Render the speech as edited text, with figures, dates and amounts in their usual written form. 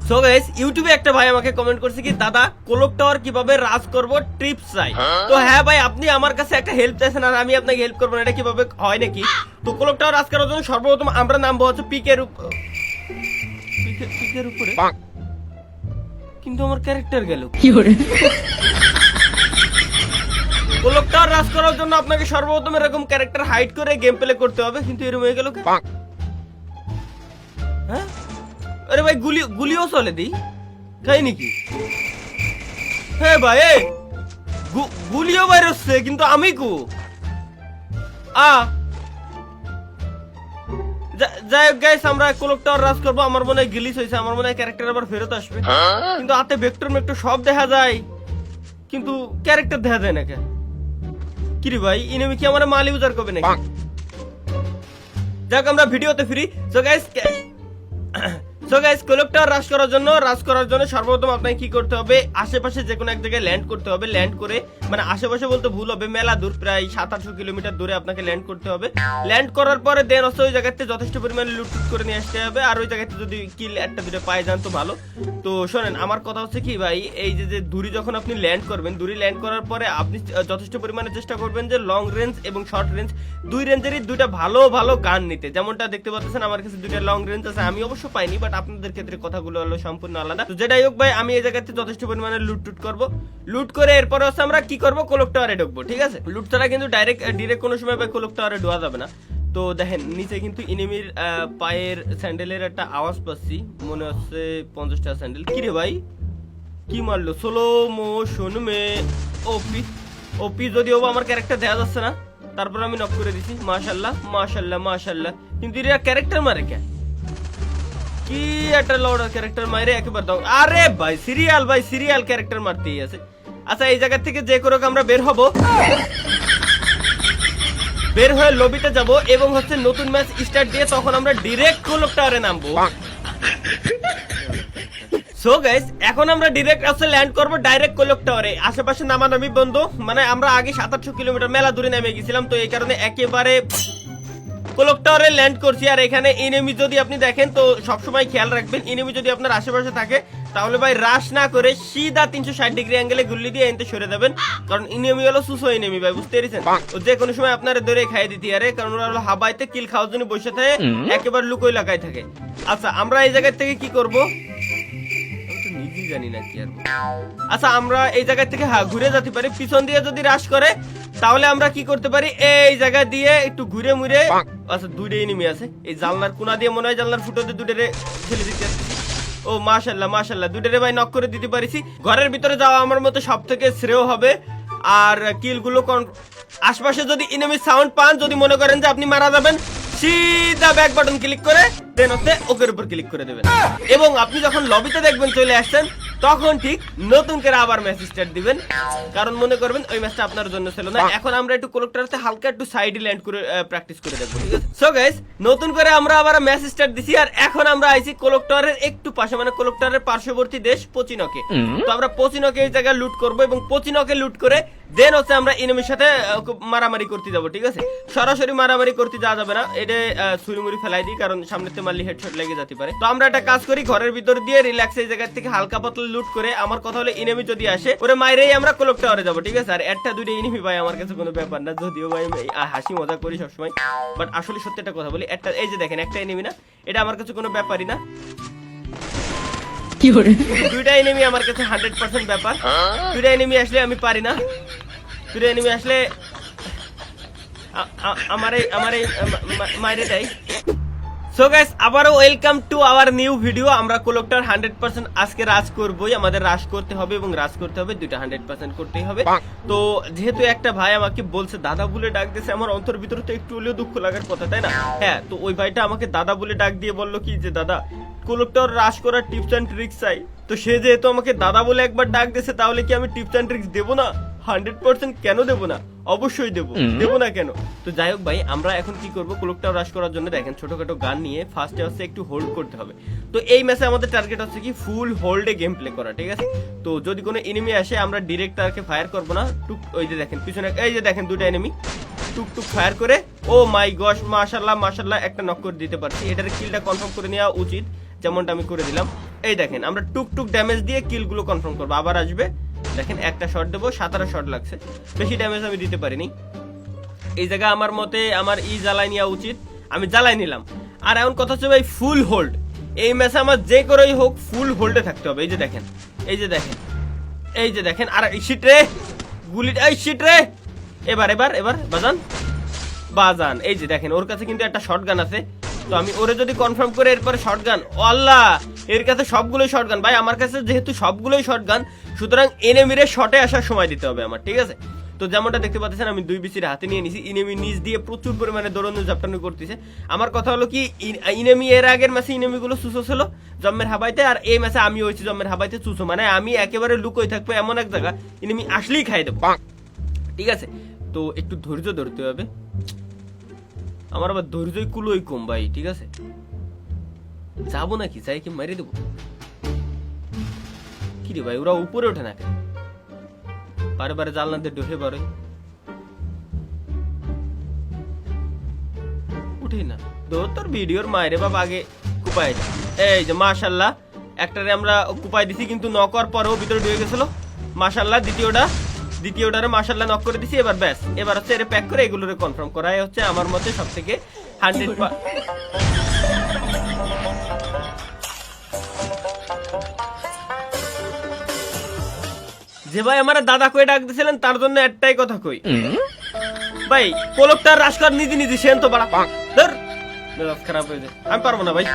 So guys ইউটিউবে একটা ভাই আমাকে কমেন্ট করছে কি দাদা কোলক টাওয়ার কিভাবে রাজ করব টিপস চাই। তো হ্যাঁ ভাই, আপনি আমার কাছে একটা হেল্প চাইছেন আর আমি আপনাকে হেল্প করবো না, এটা কিভাবে হয় নাকি? তো কোলক টাওয়ার রাজ করার জন্য সর্বপ্রথম আমরা নামবো হচ্ছে পিকের উপরে, কিন্তু আমার ক্যারেক্টার গেল। কোলক টাওয়ার রাজ করার জন্য আপনাকে সর্বপ্রথম এরকম ক্যারেক্টার হাইড করে গেম প্লে করতে হবে, কিন্তু এরকম হয়ে গেল কেন? হ্যাঁ আরে ভাই গুলিও চলে দিই তাই নাকি? হ্যাঁ ভাই গুলিও বাইর হচ্ছে, কিন্তু আমি যাই হোক গাইস, আমরা কোলক টাওয়ার রাজ করবো। আমার মনে হয় গ্লিচ হয়েছে, আমার মনে হয় ক্যারেক্টার আবার ফেরত আসবে, কিন্তু হাতে ভেক্টর সব দেখা যায় কিন্তু ক্যারেক্টার দেখা যায় না কেন? কি রে ভাই, ইনেমি কি আমার মাল ইউজার করবে নাকি? যাক আমরা ভিডিওতে ফিরি। সো গাইস কোলক টাওয়ার রাজ করার জন্য সর্বপ্রথম আপনাকে কি করতে হবে, আশেপাশে যে কোনো এক জায়গায় ল্যান্ড করতে হবে। ল্যান্ড করে মানে আশেপাশে বলতে ভুল হবে, মেলা দূর, প্রায় 700-800 কিলোমিটার দূরে আপনাকে ল্যান্ড করতে হবে। ল্যান্ড করার পরে দেন ওই জায়গাতে যথেষ্ট পরিমাণে লুট করে নিয়ে আসতে হবে, আর ওই জায়গাতে যদি কিল একটা দুটো পায় যান তো ভালো। তো শোনেন, আমার কথা হচ্ছে কি ভাই, এই যে দূরে যখন আপনি ল্যান্ড করবেন, দূরে ল্যান্ড করার পরে আপনি যথেষ্ট পরিমাণে চেষ্টা করবেন যে লং রেঞ্জ এবং শর্ট রেঞ্জ দুই রেঞ্জেরই দুইটা ভালো ভালো গান নিতে। যেমনটা দেখতে পাচ্ছেন আমার কাছে দুইটা লং রেঞ্জ আছে, আমি অবশ্য পাইনি, বাট আপনাদের ক্ষেত্রে কথাগুলো হলো সম্পূর্ণ আলাদা। তো যেটাই হোক ভাই, আমি এই জায়গাতে যথেষ্ট পরিমাণে লুট করবো। লুট করে এরপরে হচ্ছে আমরা কি করবো, কোলক টাওয়ারে ঢুকবো। ঠিক আছে, লুট ছাড়া কিন্তু ডাইরেক্ট কোনো সময় ভাই কোলক টাওয়ারে ঢোয়া যাবে না। তো দেখেন নিচে কিন্তু ইনিমির পায়ের স্যান্ডেলের একটা আওয়াজ পাচ্ছি, মনে হচ্ছে 50টা স্যান্ডেল। কি রে ভাই, কি মারলো স্লো মোশন মে? ওপি যদিও আমার ক্যারেক্টার দেখা যাচ্ছে না, তারপর আমি নক করে দিছি। মাশাআল্লাহ মাশাআল্লাহ মাশাআল্লাহ, কিন্তু এরা ক্যারেক্টার মারে কে? কি একটা লড়া ক্যারেক্টার মারে একেবারে দাও। আরে ভাই সিরিয়াল ক্যারেক্টার মারতেই আছে। আচ্ছা এই জায়গা থেকে যে করে আমরা বের হয়ে লবিতে যাব এবং হচ্ছে নতুন ম্যাচ স্টার্ট দিয়ে তখন আমরা ডাইরেক্ট কোলক টাওয়ারে নামবো। সো গাইস এখন আমরা ডাইরেক্ট আসলে ল্যান্ড করব ডাইরেক্ট কোলক টাওয়ারে। আশেপাশে নামানামি বন্ধ, মানে আমরা আগে 700 কিলোমিটার মেলা দূরে নেমে গেছিলাম, তো এই কারণে একেবারে কোলক টাওয়ারে ল্যান্ড করছি। আর এখানে এনিমি যদি আপনি দেখেন তো সবসময় খেয়াল রাখবেন, এনিমি যদি আপনার আশেপাশে থাকে তাহলে ভাই রাশ না করে সিধা 360 ডিগ্রি অ্যাঙ্গেলে গুল্লি দিয়ে এনতে সরে দেবেন, কারণ এনিমি হলো সুসো এনিমি ভাই, বুঝতে পেরেছেন? ও যে কোনো সময় আপনারা ধরে খাইয়ে দিতে পারে, কারণ ওরা হলো হাবাইতে কিল খাওয়ার জন্য বসে থাকে, একেবারে লুকোই লাগাই থাকে। আচ্ছা আমরা এই জায়গা থেকে কি করব নিজেই জানি না কি আর। আচ্ছা আমরা এই জায়গা থেকে ঘুরে যেতে পারি, পিছন দিয়ে যদি রাশ করে তাহলে আমরা কি করতে পারি, এই জায়গা দিয়ে একটু ঘুরে মুড়ে। আচ্ছা দুইটা এনিমি আছে, এই জানলার কোনা দিয়ে মনে হয় জানলার ফুটোতে দুইটারে ঠেলে দিতে। ও মাশাআল্লাহ দুইটারে ভাই নক করে দিতে পারিছি। ঘরের ভিতরে যাওয়া আমার মতে সব থেকে শ্রেয় হবে। আর কিলগুলো আশপাশে যদি এনিমি সাউন্ড পান, যদি মনে করেন যে আপনি মারা যাবেন, সিধা ব্যাক বাটন ক্লিক করে দেন হচ্ছে ওকের উপর ক্লিক করে দেবেন, এবং আপনি যখন লবিতে দেখবেন চলে আসছেন তখন ঠিক নতুন করে আবার ম্যাচ স্টার্ট দিবেন, কারণ মনে করবেন ওই ম্যাচটা আপনার জন্য ছিল না। এখন আমরা একটু কোলক টাওয়ারতে হালকা একটু সাইডে ল্যান্ড করে প্র্যাকটিস করে দেখবো, ঠিক আছে? সো গাইস নতুন করে আমরা আবার ম্যাচ স্টার্ট দিছি, আর এখন আমরা আইছি কোলক টাওয়ারের একটু পাশে, মানে কোলক টাওয়ারের পার্শ্ববর্তী দেশ পচিনকে। তো আমরা পচিনকে এই জায়গায় লুট করব এবং পচিনকে লুট করে দেন হচ্ছে আমরা এনিমির সাথে মারামারি করতে যাবো, ঠিক আছে? সরাসরি মারামারি করতে যাওয়া যাবে না, এটা ছুরিমুড়ি ফেলাই দিই, কারণ সামনেতে মারলে হেডশট লেগে যেতে পারে। তো আমরা একটা কাজ করি, ঘরের ভিতর দিয়ে রিল্যাক্স এই জায়গা থেকে হালকা পাতলা লুট করে, আমার কথা হলো এনিমি যদি আসে ওরে মাইরেই আমরা কোলক টাওয়ারে যাবো, ঠিক আছে? আর একটা দুইটা এনিমি ভাই আমার কাছে কোনো ব্যাপার না, যদিও ভাই হাসি মজা করি সবসময়, বাট আসলে সত্যি একটা কথা বলি, একটা এই যে দেখেন একটা এনিমি না, এটা আমার কাছে কোনো ব্যাপারই না। দুইটা এনিমি আমার কাছে 100% ব্যাপার। দুইটা এনিমি আসলে আমি পারি না, দুইটা এনিমি আসলে আমার মাইরেটাই। সো গাইস আবারও welcome to our new video. আমরা কোলক টাওয়ার 100% আজকে রাজ করবই, আমাদের রাজ করতে হবে এবং রাজ করতে হবে দুইটা 100% করতেই হবে। তো যেহেতু একটা ভাই আমাকে বলছে দাদা বলে ডাক দিয়েছে, আমার অন্তর ভিতরে তো একটু হলেও দুঃখ লাগার কথা, তাই না? হ্যাঁ, তো ওই ভাইটা আমাকে দাদা বলে ডাক দিয়ে বললো কি যে দাদা কোলক টাওয়ার রাজ করার টিপস অ্যান্ড ট্রিক্স চাই। তো সে যেহেতু আমাকে দাদা বলে একবার ডাক দিয়েছে, তাহলে কি আমি টিপস অ্যান্ড ট্রিক্স দেবো না? 100% কেন দেবো না, অবশ্যই দেবো না কেন? তো যাই হোক ভাই, আমরা এখন কি করবো, কোলক টাওয়ার রাশ করার জন্য দেখেন ছোটখাটো গান নিয়ে ফার্স্টে হচ্ছে একটু হোল্ড করতে হবে। তো এই ম্যাচে আমাদের টার্গেট হচ্ছে কি ফুল হোল্ডে গেম প্লে করা, ঠিক আছে? তো যদি কোনো এনিমি আসে আমরা ডিরেক্ট তারকে ফায়ার করবো না, টুক ওই যে দেখেন পিছনে এই যে দেখেন দুটো এনিমি টুকটুক ফায়ার করে, ও মাই গশ মাশাআল্লাহ একটা নক করে দিতে পারছি। এটার কিলটা কনফার্ম করে নেওয়া উচিত, যেমনটা আমি করে দিলাম। এই দেখেন আমরা টুকটুক ড্যামেজ দিয়ে কিলগুলো কনফার্ম করবো। আবার আসবে, দেখেন একটা শট দেবো, 17 শট লাগছে, বেশি ড্যামেজ আমি দিতে পারিনি। এই জায়গা আমার মতে আমার জ্বালাই নেওয়া উচিত, আমি জ্বালাই নিলাম। আর এমন কথা হচ্ছে ভাই ফুল হোল্ড, এই ম্যাচে আমার যে করেই হোক ফুল হোল্ডে থাকতে হবে। এই যে দেখেন, এই যে দেখেন, এই যে দেখেন, আর শিট রে গুলিটা, এই শিট রে, এবার এবার এবার বাজান বাজান। এই যে দেখেন ওর কাছে কিন্তু একটা শটগান আছে, তো আমি ওরে যদি কনফার্ম করে এরপরে শটগান, আল্লাহ এর কাছে সবগুলোই শটগান ভাই, আমার কাছে যেহেতু সবগুলোই শটগান, সুতরাং এনিমিরে শটে আসার সময় দিতে হবে আমার, ঠিক আছে। তো যেমনটা দেখতে পাচ্ছেন আমি 2 বিসির হাতে নিয়ে নিছি, ইনেমি নিচ দিয়ে প্রচুর পরিমাণে দৌড়ানো ঝাপটানো করতেছে। আমার কথা হলো কি, ইনেমি এর আগের ম্যাচে ইনেমিগুলো চুসো ছিল জম্মের হাবাইতে, আর এই ম্যাচে আমি হয়েছি জম্মের হাবাইতে চুসো, মানে আমি একেবারে লুকোই থাকবো এমন এক জায়গা, ইনেমি আসলেই খাই দেবো, ঠিক আছে। তো একটু ধৈর্য ধরতে হবে, আমার আবার ধৈর্যই কুলোই কম ভাই, ঠিক আছে। যাবো নাকি, যাই কি মারি দেবো? কি রে ভাই, ওরা উপরে ওঠে না কেন? বারে বারে জানলাতে ঢুকে পারে, উঠেই না। তোর ভিডিওর মায়েরে বাবা আগে কুপাই। এই যে মাশাল্লাহ, একটারে আমরা কুপাই দিছি, কিন্তু নক হওয়ার পরেও ভিতরে ঢুকে গেছিল। মাশাল্লাহ দ্বিতীয়টারে মাশাল্লাহ নক করে দিছি। এবার ব্যাস, এবার হচ্ছে এর প্যাক করে এগুলোরে কনফার্ম করাই হচ্ছে আমার মতে সব থেকে 100। যে ভাই আমার দাদা কই ডাক দিছিলেন, তার জন্য একটাই কথা কই ভাই, কোলকটার রাস্কার নিজে নিজে সেন তো বাড়া ধর, মেজাজ খারাপ হয়ে যায়, আমি পারবো না ভাই।